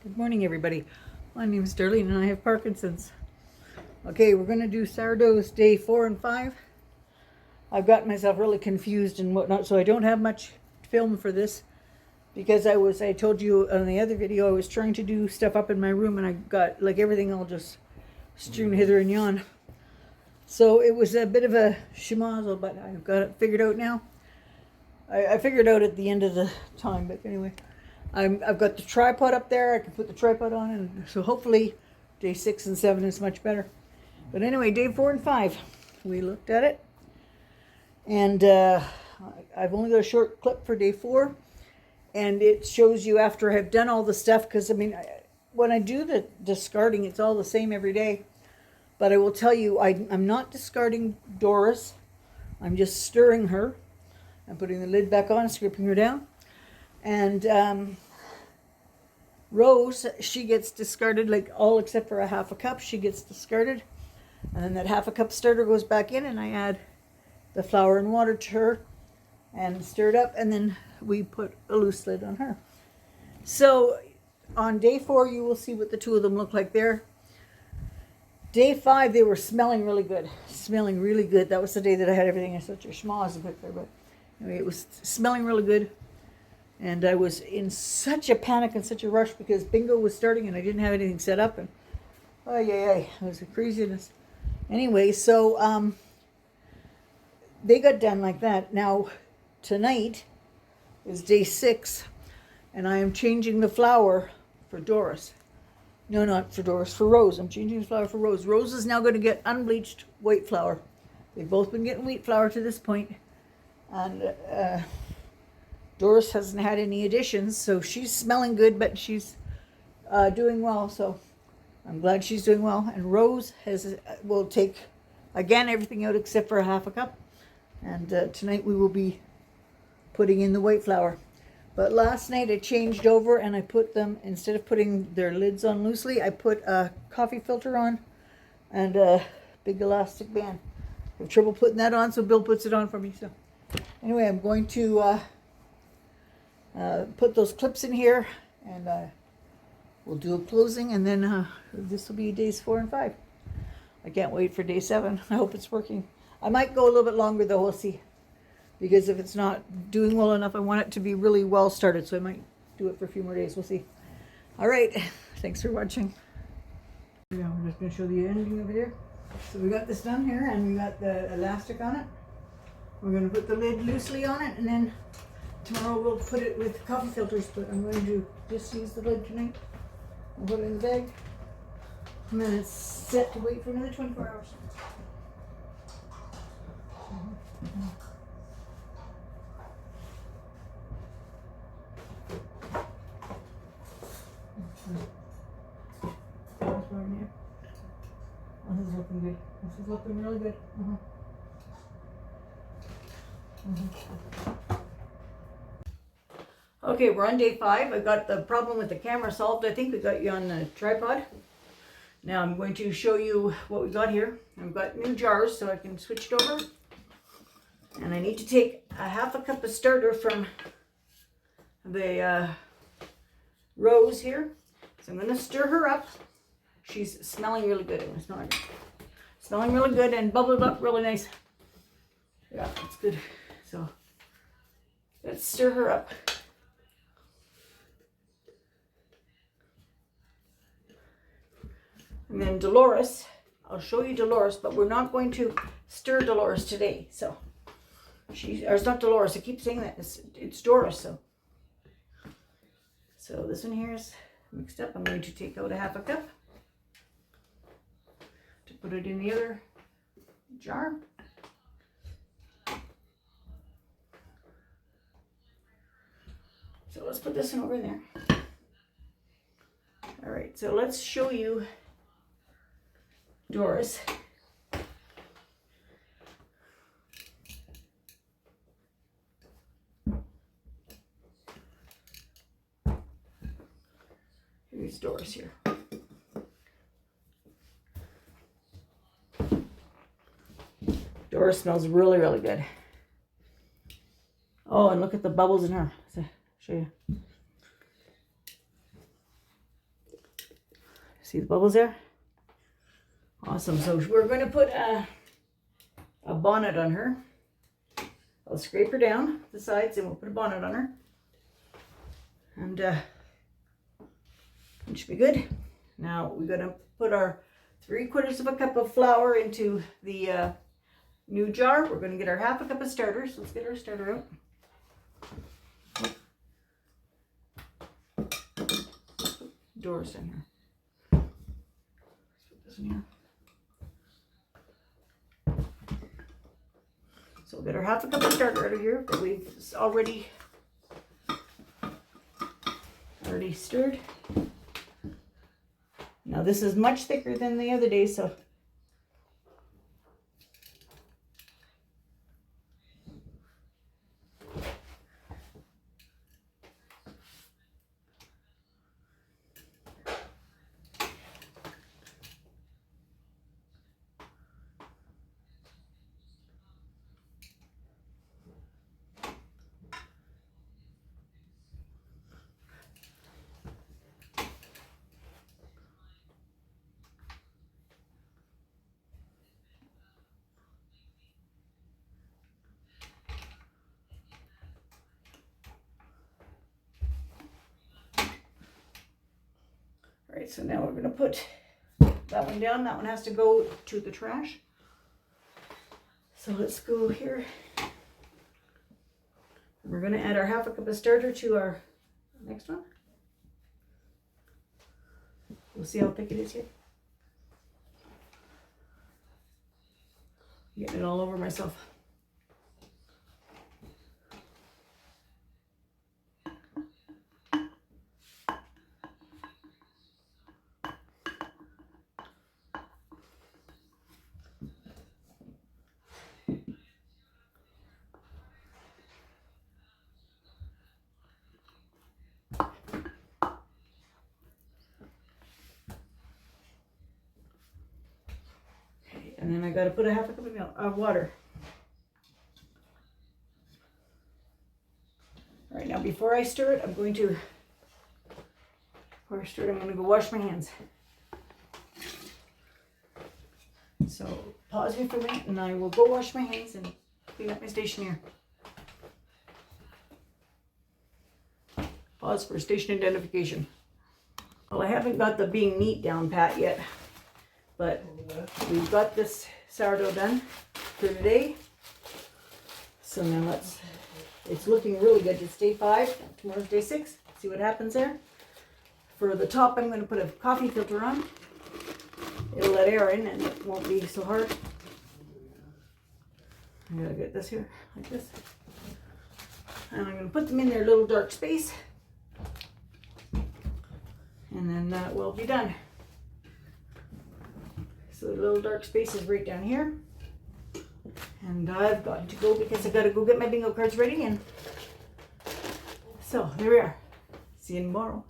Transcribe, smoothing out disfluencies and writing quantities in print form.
Good morning, everybody. My name is Darlene and I have Parkinson's. Okay, we're going to do sourdoughs day 4 and 5. I've got myself really confused and whatnot, so I don't have much film for this because I told you on the other video, I was trying to do stuff up in my room and I got like everything all just strewn hither and yon. So it was a bit of a schmozzle, but I've got it figured out now. I figured out at the end of the time, but anyway. I've got the tripod up there. I can put the tripod on, and so hopefully day 6 and 7 is much better. But anyway, day 4 and 5, we looked at it. And I've only got a short clip for day 4. And it shows you after I've done all the stuff, because I mean, when I do the discarding, it's all the same every day. But I will tell you, I'm not discarding Doris. I'm just stirring her. I'm putting the lid back on, scraping her down. And Rose, she gets discarded, like all except for a half a cup, she gets discarded. And then that half a cup starter goes back in and I add the flour and water to her and stir it up. And then we put a loose lid on her. So on day 4, you will see what the two of them look like there. Day 5, they were smelling really good. Smelling really good. That was the day that I had everything in such a schmoz a bit there. But anyway, it was smelling really good. And I was in such a panic and such a rush because bingo was starting and I didn't have anything set up. And it was a craziness. Anyway, so they got done like that. Now, tonight is day 6 and I am changing the flour for Doris. No, not for Doris, for Rose. I'm changing the flour for Rose. Rose is now going to get unbleached white flour. They've both been getting wheat flour to this point. And Doris hasn't had any additions, so she's smelling good, but she's doing well, so I'm glad she's doing well. And Rose will take, again, everything out except for a half a cup. And tonight we will be putting in the white flour. But last night I changed over and I put them, instead of putting their lids on loosely, I put a coffee filter on and a big elastic band. I have trouble putting that on, so Bill puts it on for me. So anyway, I'm going to put those clips in here and we'll do a closing, and then this will be days 4 and 5. I can't wait for day 7. I hope it's working. I might go a little bit longer though, we'll see, because if it's not doing well enough, I want it to be really well started, so I might do it for a few more days. We'll see. All right, thanks for watching. Yeah, we're just going to show the ending over here. So we got this done here and we got the elastic on it. We're going to put the lid loosely on it, and then tomorrow we'll put it with coffee filters, but I'm going to just use the lid tonight. I'll put it in the bag. And then it's set to wait for another 24 hours. Oh, this is looking good. This is looking really good. Okay, we're on day 5. I got the problem with the camera solved. I think we got you on the tripod. Now I'm going to show you what we got here. I've got new jars, so I can switch it over. And I need to take a half a cup of starter from the Rose here. So I'm going to stir her up. She's smelling really good. Smelling really good and bubbled up really nice. Yeah, that's good. So let's stir her up. And then Dolores, I'll show you Dolores, but we're not going to stir Dolores today. So or it's not Dolores, I keep saying that, it's Doris. So this one here is mixed up. I'm going to take out a half a cup to put it in the other jar. So let's put this one over in there. All right, so let's show you Doris. Here's Doris here. Doris smells really, really good. Oh, Oh, and look at the bubbles in her. So, show you. See the bubbles there? Awesome. So we're going to put a bonnet on her. I'll scrape her down the sides and we'll put a bonnet on her. And it should be good. Now we're going to put our 3/4 cup of flour into the new jar. We're going to get our 1/2 cup of starter. So let's get our starter out. Doors in here. Let's put this in here. So we'll get our 1/2 cup of starter out of here that we've already stirred. Now this is much thicker than the other day, so Alright, so now we're going to put that one down. That one has to go to the trash. So let's go here. We're going to add our 1/2 cup of starter to our next one. We'll see how thick it is here. Getting it all over myself. And then I got to put a 1/2 cup of water. All right, now before I stir it, I'm going to go wash my hands. So pause me for a minute and I will go wash my hands and clean up my station here. Pause for station identification. Well, I haven't got the being neat down pat yet, but we've got this sourdough done for today. So now it's looking really good. It's day 5, tomorrow's day 6. See what happens there. For the top, I'm going to put a coffee filter on. It'll let air in and it won't be so hard. I'm going to get this here like this. And I'm going to put them in their little dark space. And then that will be done. So the little dark space is right down here. And I've got to go because I've got to go get my bingo cards ready. And so there we are. See you tomorrow.